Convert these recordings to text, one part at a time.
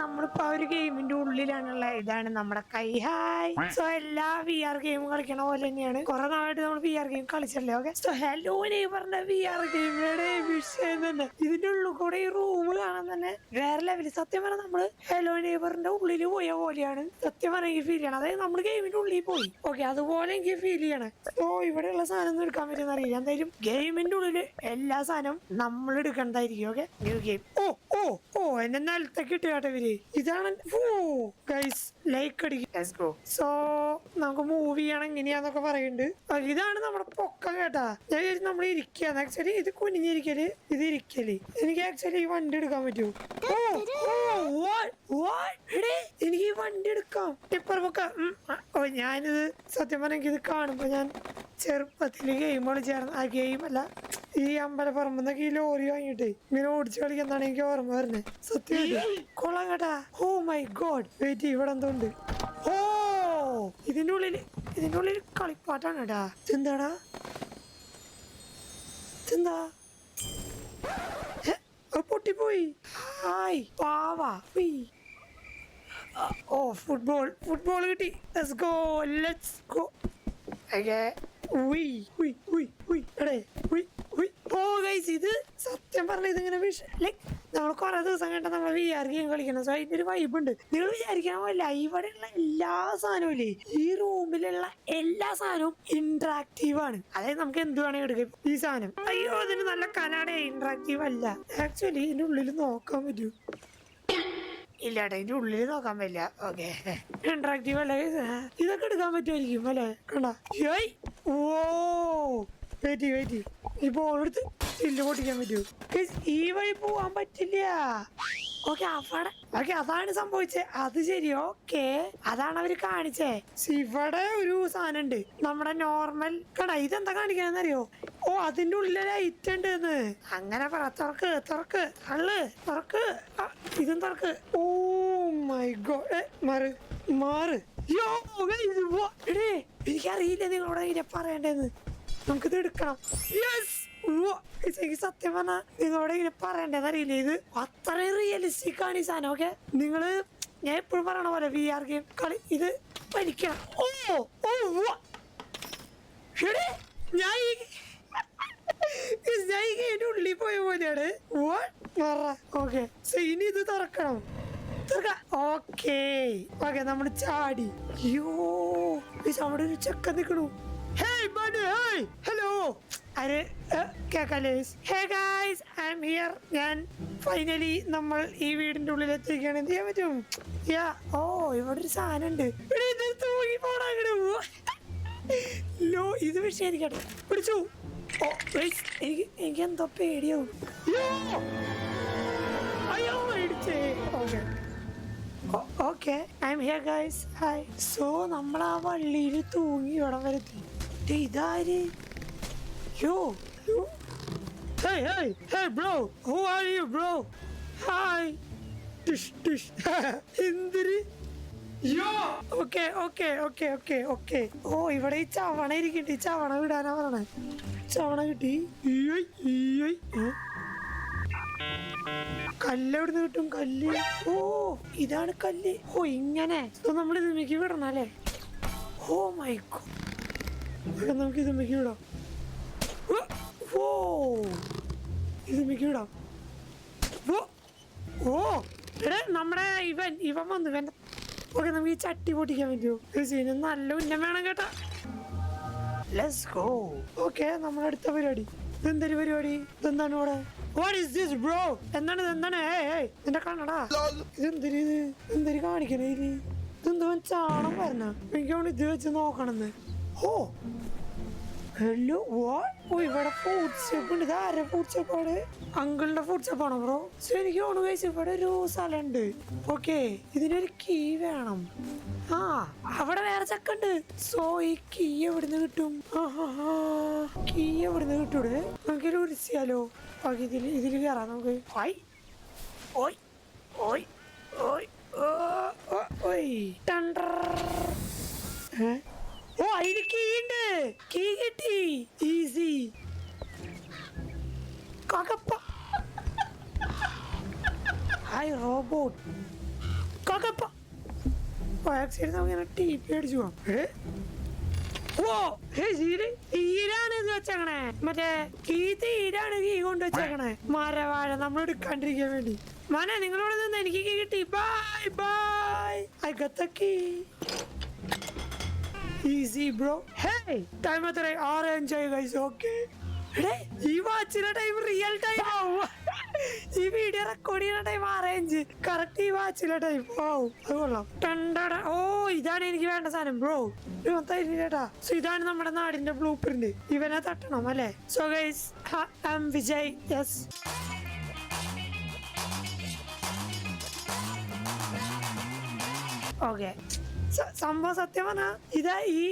നമ്മളിപ്പോ ഒരു ഗെയിമിന്റെ ഉള്ളിലാണുള്ള ഇതാണ് നമ്മുടെ കൈ ഹായ്. സോ എല്ലാ VR ഗെയിമും കളിക്കണ പോലെ തന്നെയാണ്. കുറെ നാളായിട്ട് നമ്മൾ VR ഗെയിം കളിച്ചല്ലേ. ഓക്കെ, സോ ഹലോ പറഞ്ഞ VR ഗെയിമിയുടെ വിഷയം തന്നെ. ഇതിന്റെ ഉള്ളിൽ കൂടെ ഈ റൂം കാണാൻ തന്നെ വേറെ ലെവല്. സത്യം പറഞ്ഞാൽ നമ്മള് ഹലോ നെയ്ബറിന്റെ ഉള്ളിൽ പോയ പോലെയാണ് സത്യം പറഞ്ഞാൽ എനിക്ക് ഫീൽ ചെയ്യണം. അതായത് നമ്മൾ ഗെയിമിന്റെ ഉള്ളിൽ പോയി. ഓക്കെ, അതുപോലെ എനിക്ക് ഫീൽ ചെയ്യണം. സോ ഇവിടെയുള്ള സാധനം ഒന്നും എടുക്കാൻ പറ്റുന്ന അറിയില്ല. എന്തായാലും ഗെയിമിന്റെ ഉള്ളില് എല്ലാ സാധനവും നമ്മൾ എടുക്കേണ്ടതായിരിക്കും. ഓക്കെ, ഗെയിം എന്നെ നിലത്തൊക്കെ ഇട്ട് കേട്ടോ ഇവര്. ഇതാണ് ഗൈസ് ലൈക്ക് അടിക്കും. സോ നമുക്ക് മൂവ് ചെയ്യണം എങ്ങനെയാന്നൊക്കെ പറയുന്നുണ്ട്. ഇതാണ് നമ്മുടെ പൊക്കം കേട്ടാ. ഞാൻ നമ്മൾ ഇരിക്കുകയാണ്. ആക്ച്വലി ഇത് കുനിഞ്ഞിരിക്കല്, ഇത് ഇരിക്കല്. എനിക്ക് ആക്ച്വലി ഈ വണ്ടി എടുക്കാൻ പറ്റൂ. എനിക്ക് ഈ വണ്ടി എടുക്കാം. ഞാനിത് സത്യം പറഞ്ഞാൽ എനിക്കിത് കാണുമ്പോ ഞാൻ ചെറുപ്പത്തില് ഗെയിം കളിച്ചായിരുന്നു. ആ ഗെയിം അല്ല, ഈ അമ്പലപ്പറമ്പെന്നൊക്കെ ഈ ലോറി വാങ്ങിട്ട് ഇങ്ങനെ ഓടിച്ചു കളിക്കുന്നതാണ് എനിക്ക് ഓർമ്മ വരുന്നത്. സത്യം കൊള്ളാം കേട്ടാ. ഓ മൈ ഗോഡ്, വെയിറ്റ്, ഇവിടെ എന്തോണ്ട്? ഓ ഇതിന്റെ ഉള്ളിൽ കളിപ്പാട്ടാണ് കേട്ടാ. എന്താടാ എന്താ പൊട്ടിപ്പോയി. ഹായ് പാവാ. ഓ ഫുട്ബോൾ കിട്ടി. Let's go. ഇത് സത്യം പറഞ്ഞ ഇതിങ്ങനെ ലൈക്ക് നമ്മൾ കുറെ ദിവസം കണ്ട നമ്മൾ VR ഗെയിം കളിക്കണം. സോ അതിന്റെ ഒരു വൈബ് ഉണ്ട്. നിങ്ങൾ വിചാരിക്കാൻ പോലില്ല, ഇവിടെയുള്ള എല്ലാ സാധനവും ഇല്ലേ, ഈ റൂമിലുള്ള എല്ലാ സാധനവും ഇന്ററാക്റ്റീവ് ആണ്. അതായത് നമുക്ക് എന്ത് വേണമെങ്കിൽ എടുക്കാം ഈ സാധനം. അയ്യോ, അതിന് നല്ല കനാടേ, ഇന്ററാക്റ്റീവ് അല്ല. ആക്ച്വലി ഇതിന്റെ ഉള്ളിൽ നോക്കാൻ പറ്റൂ. ഇല്ലാട്ടെ, ഇതിന്റെ ഉള്ളിൽ നോക്കാൻ പറ്റില്ല. ഓക്കെ, ഇന്ററാക്റ്റീവ് അല്ല. ഇതൊക്കെ എടുക്കാൻ പറ്റുമായിരിക്കും അല്ലെ? കണ്ട. ഓ വെയിറ്റ്, ഈ ബോൾ എടുത്ത് ചില്ല് പൊട്ടിക്കാൻ പറ്റൂ. ഈ വഴി പോവാൻ പറ്റില്ല. ഓക്കെ, അതാണ് സംഭവിച്ചേ. അത് ശരി. ഓക്കെ, അതാണ് അവര് കാണിച്ചേ. ഇവിടെ ഒരു സാധനം ഉണ്ട്, നമ്മുടെ നോർമൽ കട. ഇതെന്താ കാണിക്കാന്നറിയോ? ഓ, അതിന്റെ ഉള്ളിൽ ലൈറ്റ് ഉണ്ട് എന്ന്. അങ്ങനെ പറ. തുറക്ക് ഇതും തുറക്ക്. ഓ മൈ ഗോഡ്, മാറ്. എനിക്കറിയില്ല നിങ്ങളോട് ഇങ്ങനെ പറയണ്ടേന്ന്. നമുക്കിത് എടുക്കണം. സത്യം പറഞ്ഞാ നിങ്ങളോട് ഇങ്ങനെ പറയണ്ടേന്ന് അറിയില്ല. ഇത് അത്രയും റിയലിസ്റ്റിക് ആണ് ഈ സാധനം. ഓക്കെ, നിങ്ങള് ഞാൻ എപ്പോഴും പറയണ പോലെ VR ഗെയിം കളി ഇത് പഠിക്കണം. ഞാൻ ഈ ഗെയിമിന്റെ ഉള്ളിൽ പോയ പോലെയാണ്. ഓക്കെ, ഇനി ഇത് തുറക്കണം. ഓക്കെ, നമ്മൾ ചാടി. അവിടെ ഒരു ചെക്കൻ നിൽക്കണു. ഹലോ, ഞാൻ ഫൈനലി നമ്മൾ ഈ വീടിന്റെ ഉള്ളിൽ എത്തിക്കുകയാണ്. എന്ത് ചെയ്യാൻ പറ്റും? ഓ, ഇവിടെ ഒരു സാധനം ഉണ്ട്. തൂങ്ങി പോണോ? ഇത് വിഷയായിരിക്കട്ടെ. പിടിച്ചു. എനിക്ക് എന്തോ പേടിയാവും. അയ്യോ, ഇടിച്ചേ. Okay, I'm here guys. Hi. So നമ്മൾ ആ വള്ളിയിൽ തൂങ്ങി ഇവിടം വരെത്തി. ഇതാര്? Hey bro, who are you bro? Hi. എന്തിരി? ഓക്കെ. ഓ, ഇവിടെ ഈ ചവണ ഇരിക്കട്ടെ. ഈ ചവണ വിടാനാ പറഞ്ഞേ. ചവണ കിട്ടി. കല്ല് എവിടുന്ന് കിട്ടും? കല്ല്. ഓ, ഇതാണ് കല്ല്. ഓ, ഇങ്ങനെ നമ്മൾ ഇതുമ്മക്ക് വിടണം അല്ലേ? ഓ മൈ ഗോഡ്, നമുക്ക് ഇതുമ്മക്ക് വിടാം. ഇതുമ്മക്ക് വിടാം. നമ്മുടെ ഇവൻ വന്നു. ഓക്കെ, നമുക്ക് ഈ ചട്ടി പൊട്ടിക്കാൻ പറ്റുമോ? നല്ല ഉന്നം വേണം കേട്ടാ. Let's go. ഓക്കെ, നമ്മളടുത്ത പരിപാടി. ഇതെന്തൊരു പരിപാടി? ഇതെന്താണ് ഇവിടെ? What is this bro? എന്താണ് നിന്റെ കണ്ണടാ? ഇതെന്തൊരു കാണിക്കണേ? ഇതെന്തോ ചാണം പറഞ്ഞ. എനിക്കവിടെ ഇത് വെച്ച് നോക്കണെന്ന്. ഓ ഹലോ, ഇവിടെ ഫുഡ് സ്റ്റെപ്പ് ഉണ്ട്. ഇതാരെ ഫുഡ് സ്റ്റെപ്പാണ്? അങ്കിളിന്റെ ഫുഡ് സ്റ്റെപ്പാണോ ബ്രോ? എനിക്ക് തോന്നുന്നു ഗൈസ് ഇവിടെ ഒരു സ്ഥലമുണ്ട്. ഓക്കെ, ഇതിനൊരു കീ വേണം. അവിടെ വേറെ ചക്കുണ്ട്. സോ ഈ കീ എവിടുന്ന് കിട്ടും? കീ എവിടുന്ന് കിട്ടൂടെ? നമുക്കൊരു ഉരിച്ചാലോ? ഓക്കെ, ഇതിൽ കയറാം നമുക്ക്. ഓ, അതിന് കീ ഉണ്ട്. കീ കിട്ടി. ഈസി. Hi robot. ആക്സിഡന്റ് നമുക്ക് TP അടിച്ചു പോവാം. ഓ തീരാണ് ഇത് വെച്ചേക്കണേ, മറ്റേ തീരാണ് കീ കൊണ്ട് വെച്ചേക്കണേ. മരവാഴ നമ്മൾ എടുക്കാണ്ടിരിക്കാൻ വേണ്ടി. മോനെ നിങ്ങളോട് നിന്ന് എനിക്ക് കീ കിട്ടി. Bye bye. I got the key. Easy bro. Hey, time എത്രയായി? 6:05 guys. Okay. ഈ വാച്ചിന്റെ ടൈം റിയൽ ടൈം ആവും. ഈ വീഡിയോ റെക്കോർഡ് ചെയ്യുന്ന ടൈം 6:05 കറക്റ്റ്. ഈ വാച്ചിലെ ടൈം ആവും. അത് കൊള്ളാം. ഓ ഇതാണ് എനിക്ക് വേണ്ട സാധനം ബ്രോ. ചേട്ടാ സോ ഇതാണ് നമ്മുടെ നാടിന്റെ ബ്ലൂ പ്രിന്റ്. ഇവനെ തട്ടണം അല്ലേ? So guys I am Vijay. Yes okay. സംഭവം സത്യം പറഞ്ഞാ ഇതാ ഈ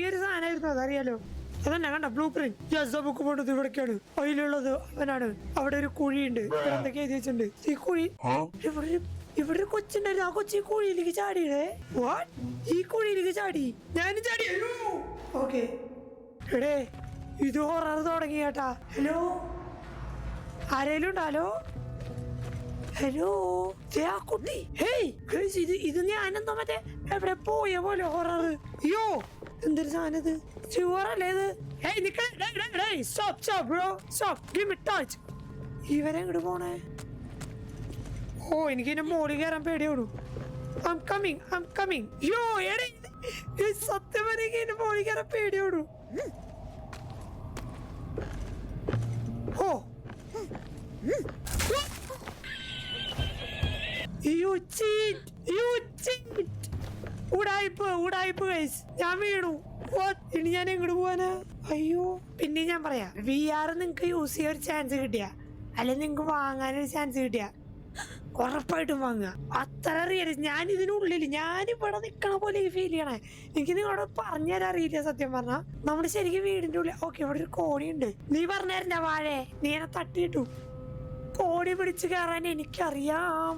ഒരു സാധനമായിരുന്നു. അതറിയാലോ. അതന്നെ കണ്ട ബ്ലൂ പ്രിന്റ്. യെസ് ബുക്ക് പോണ്ടത് ഇവിടേക്കാണ്. അതിലുള്ളത് അവനാണ്. അവിടെ ഒരു കുഴിയുണ്ട്. ഇവിടെ എന്തൊക്കെ എഴുതി വെച്ചിട്ടുണ്ട്. ഈ കുഴി ഇവിടെ ഒരു കൊച്ചുണ്ടായിരുന്നു. ആ കൊച്ചി കുഴിയിലേക്ക് ചാടിയേ. വാട്ട്? ഈ കുഴിയിലേക്ക് ചാടി. ഞാനും ചാടി. ഓക്കെ എടേ ഇത് ഹൊറർ തുടങ്ങി കേട്ടാ. ഹലോ ആരേലും ഉണ്ടോ? ഹലോ ആ കുട്ടി. ഇത് ഞാനെന്തോ മറ്റേ എവിടെ പോയ പോലെ ഹൊറർ. അയ്യോ എന്തൊരു സാധനം ഇത്. ചുവറല്ലേ ഇത്? ഇവരെ എങ്ങോട്ട് പോണേ? ഓ എനിക്ക് എന്റെ മോളിൽ കയറാൻ പേടിയോടു. സത്യം എനിക്ക് എന്റെ മോളിൽ കയറാൻ പേടിയോടു. ഓ ഉടായിപ്പ് ഗൈസ്. ഞാൻ വീണു. ഇനി ഞാൻ എങ്ങോട്ട് പോവാനാ? അയ്യോ പിന്നെ ഞാൻ പറയാ, VR നിങ്ങക്ക് യൂസ് ചെയ്യാൻ ഒരു ചാൻസ് കിട്ടിയ, അല്ലെങ്കിൽ നിങ്ങക്ക് വാങ്ങാനൊരു ചാൻസ് കിട്ടിയ ഉറപ്പായിട്ടും വാങ്ങുക. അത്ര റിയൽ. ഞാൻ ഇതിനുള്ളിൽ ഞാനിവിടെ നിക്കണ പോലെ ഫീൽ ചെയ്യണേ. എനിക്ക് നിങ്ങളോട് പറഞ്ഞുതരാൻ അറിയില്ല സത്യം പറഞ്ഞാ. നമ്മുടെ ശരിക്കും വീടിന്റെ ഉള്ളിൽ. ഓക്കെ ഇവിടെ ഒരു കോണിയുണ്ട്. നീ പറഞ്ഞായിരുന്ന വാഴേ, നീ എന്നെ തട്ടിയിട്ടു. കോടി പിടിച്ച് കയറാൻ എനിക്കറിയാം.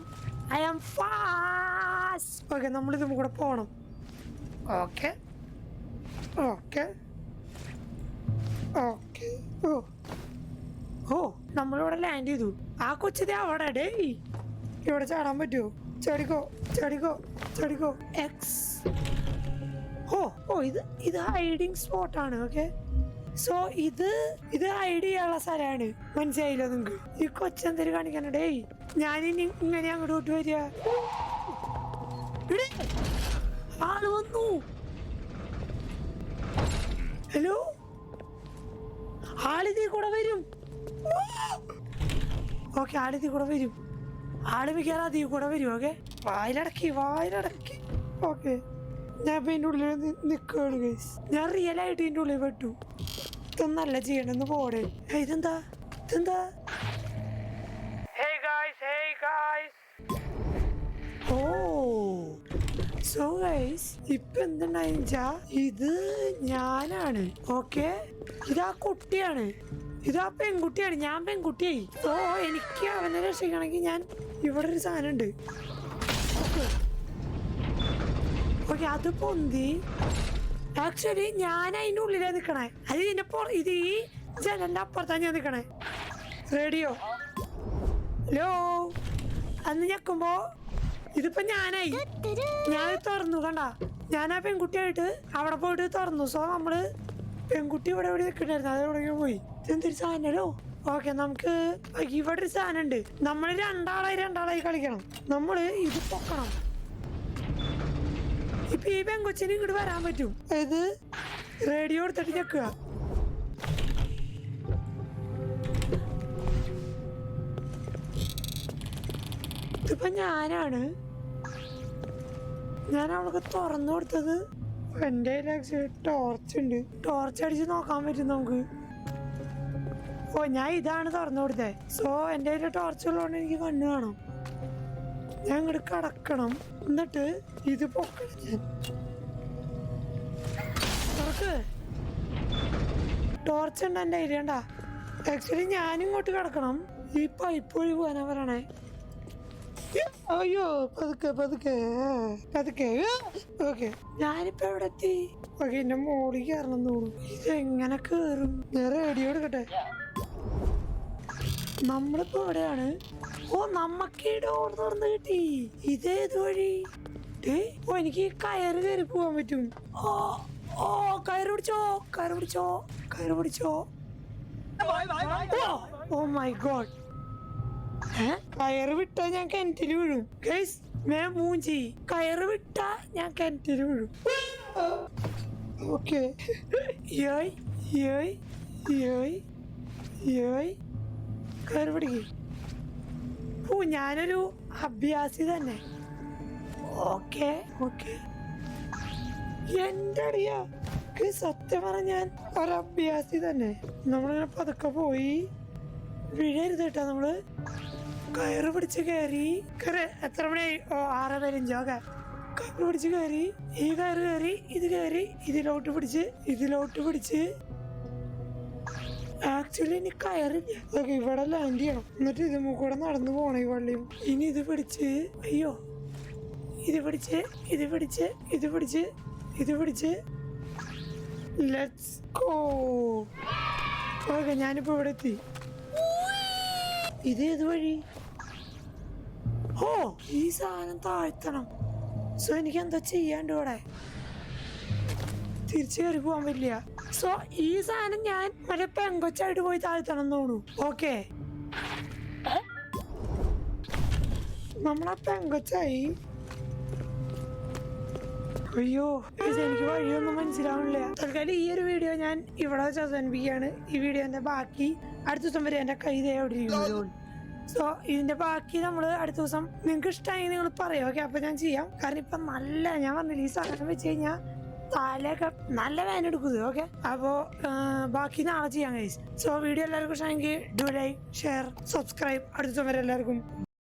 I am fast. ഓക്കെ നമ്മളിതും കൂടെ പോണം. Okay okay okay. ഓ നമ്മളിവിടെ ലാൻഡ് ചെയ്തു. ആ കൊച്ചത് അവിടെ. ഡേയ് ഇവിടെ ചാടാൻ പറ്റുമോ? ചാടിക്കോ ചാടിക്കോ ചാടിക്കോ. എക്സ്. ഓ ഇത് ഹൈഡിങ് സ്പോട്ടാണ്. ഓക്കെ സോ ഇത് ഹൈഡ് ചെയ്യാനുള്ള സ്ഥലമാണ്. മനസ്സിലായില്ലോ നിങ്ങക്ക്? ഈ കൊച്ചെന്തേലും കാണിക്കാനോ? ഡേയ് ഞാനിനി ഇങ്ങനെ അങ്ങോട്ട് വരിക. ആള് വന്നു. ഹലോ ആളിതീ കൂടെ വരും. ഓക്കെ ആളിതീ കൂടെ വരും. ആള് മിക്കാറ് അതീ കൂടെ വരും. ഓക്കെ വായിലടക്കി. ഓക്കെ ഞാൻ ഇപ്പൊ ഇതിൻ്റെ ഉള്ളിൽ നിൽക്കുകയാണ് ഗൈസ്. ഞാൻ റിയൽ ആയിട്ട് ഇതിൻ്റെ ഉള്ളിൽ പെട്ടു. ഇതൊന്നല്ല ചെയ്യണമെന്ന് പോടെ. ഇതെന്താ? ഓ സോ ഗൈസ് ഇപ്പൊ എന്തുണ്ടായിച്ചാ ഇത് ഞാനാണ്. ഓക്കെ ഇതാ കുട്ടിയാണ്. ഇതാ പെൺകുട്ടിയാണ്. ഞാൻ പെൺകുട്ടിയായി. സോ എനിക്ക് അവനെ രക്ഷിക്കണമെങ്കിൽ ഞാൻ ഇവിടെ ഒരു സാധനം ഉണ്ട്. ഓക്കെ അത് പൊന്തി. ആക്ച്വലി ഞാൻ അതിൻ്റെ ഉള്ളിലാണ് നിൽക്കണേ. അത് ഇത് ഈ ജനലിന്റെ അപ്പുറത്താണ് ഞാൻ നിൽക്കണേ. റേഡിയോ ഹലോ അന്ന് ഞെക്കുമ്പോ ഇതിപ്പോ ഞാനായി. ഞാൻ തുറന്നു കണ്ട. ഞാൻ ആ പെൺകുട്ടിയായിട്ട് അവിടെ പോയിട്ട് തുറന്നു. സോ നമ്മള് പെൺകുട്ടി ഇവിടെ നിൽക്കണ്ടായിരുന്നു. അത് എവിടെയോ പോയി. ഇതെന്തൊരു സാധനല്ലോ. ഓക്കെ നമുക്ക് ഇവിടെ ഒരു സാധനം ഉണ്ട്. നമ്മള് രണ്ടാളായി കളിക്കണം. നമ്മള് ഇത് പൊക്കണം. ഇപ്പൊ ഈ പെൺകൊച്ചിന് ഇങ്ങോട്ട് വരാൻ പറ്റും. അതായത് റേഡിയോ എടുത്തിട്ട് ഞെക്കുക. ഇതിപ്പോ ഞാനാണ്. ഞാൻ അവൾക്ക് തുറന്നു കൊടുത്തത്. എന്റെ ടോർച്ച് ഉണ്ട്. ടോർച്ച് അടിച്ച് നോക്കാൻ പറ്റും നമുക്ക്. ഓ ഞാൻ ഇതാണ് തുറന്നു കൊടുത്തത്. സോ എന്റെ കയ്യിൽ ടോർച്ച് ഉള്ളതുകൊണ്ട് എനിക്ക് കണ്ണു കാണാം. ഞാൻ ഇങ്ങോട്ട് കടക്കണം. എന്നിട്ട് ഇത് പൊക്കണം. ഞാൻ തുറക്ക്. ടോർച്ച് ഉണ്ട് എന്റെ കയ്യിൽ. കണ്ടാ ആക്ച്വലി ഞാനിങ്ങോട്ട് കിടക്കണം. ഈ പൈപ്പ് വഴി പോകാനാ പറയണേ. അയ്യോ പതുക്കെ. ഓക്കെ ഞാനിപ്പോ എവിടെ എത്തി? ഓക്കെ എന്റെ മോളിൽ കയറണം തോന്നുന്നു. ഇതെങ്ങനെ കേറും? ഞാൻ റേഡിയോ എടുക്കട്ടെ. നമ്മളിപ്പോ എവിടെയാണ്? ഓ നമ്മക്ക് ഈ ഡോർ തുറന്ന് കിട്ടി. ഇതേത് വഴി? ഓ എനിക്ക് ഈ കയറ് കയറി പോവാൻ പറ്റും. ഓ ഓ കയറ് പിടിച്ചോ, കയറ് പിടിച്ചോ, കയറ് പിടിച്ചോ. ഓ മൈ ഗോഡ്, കയറ് വിട്ടാ ഞാൻ കിണറ്റില് വീഴും ഗൈസ്. മേ മൂഞ്ചി കയറ് വിട്ടാ ഞാൻ കിണറ്റില് വീഴും. ഓക്കെ കയറ് പിടിക്ക്. ഓ ഞാനൊരു അഭ്യാസി തന്നെ. ഓക്കെ ഓക്കെ എന്റെ അടിയാ സത്യം പറഞ്ഞ ഞാൻ ഒരു അഭ്യാസി തന്നെ. നമ്മളിങ്ങനെ പതുക്കെ പോയി വീഴരുത് കേട്ടോ. നമ്മള് കയറ് പിടിച്ച് കയറി എത്ര മണിയായി? ഓ 6:15. ഓക്കെ കയറ് പിടിച്ച് കയറി, ഈ കയറ് കയറി, ഇത് കയറി, ഇതിലോട്ട് പിടിച്ച് ആക്ച്വലി ഇനി കയറില്ല. ഓക്കെ ഇവിടെ ലാൻഡ് ചെയ്യണം, എന്നിട്ട് ഇത് കൂടെ നടന്നു പോണേ വള്ളിയും. ഇനി ഇത് പിടിച്ച്, അയ്യോ ഇത് പിടിച്ച് ലെറ്റ്സ് ഗോ. ഓക്കെ ഞാനിപ്പോ ഇവിടെ എത്തി. ഇത് ഏത് വഴി? ഓ ഈ സാധനം താഴ്ത്തണം. സോ എനിക്ക് എന്താ ചെയ്യാണ്ട് ഇവിടെ തിരിച്ചു കയറി പോവാൻ പറ്റില്ല. സോ ഈ സാധനം ഞാൻ മറ്റേ പെങ്കൊച്ചായിട്ട് പോയി താഴ്ത്തണം എന്ന് തോന്നുന്നു. ഓക്കെ നമ്മളാ പെങ്കൊച്ചായി. അയ്യോ എനിക്ക് വഴിയൊന്നും മനസ്സിലാവണില്ല. തൽക്കാലം ഈ ഒരു വീഡിയോ ഞാൻ ഇവിടെ വെച്ച് അവസാനിപ്പിക്കുകയാണ്. ഈ വീഡിയോന്റെ ബാക്കി അടുത്ത ദിവസം വരെ എന്റെ കൈ ഇരിക്കുള്ളൂ. സോ ഇതിന്റെ ബാക്കി നമ്മൾ അടുത്ത ദിവസം നിങ്ങൾക്ക് ഇഷ്ടമായി നിങ്ങൾ പറയാം. ഓക്കെ അപ്പൊ ഞാൻ ചെയ്യാം. കാരണം ഇപ്പൊ നല്ല ഞാൻ പറഞ്ഞില്ല ഈ സാധനം വെച്ച് കഴിഞ്ഞാൽ തലയൊക്കെ നല്ല വേന എടുക്കുന്നത്. ഓക്കെ അപ്പോ ബാക്കി നാളെ ചെയ്യാം ഗൈസ്. സോ വീഡിയോ എല്ലാവർക്കും ഇഷ്ടമെങ്കിൽ ഡു ലൈക്ക്, ഷെയർ, സബ്സ്ക്രൈബ്. അടുത്ത ദിവസം വരെ എല്ലാവർക്കും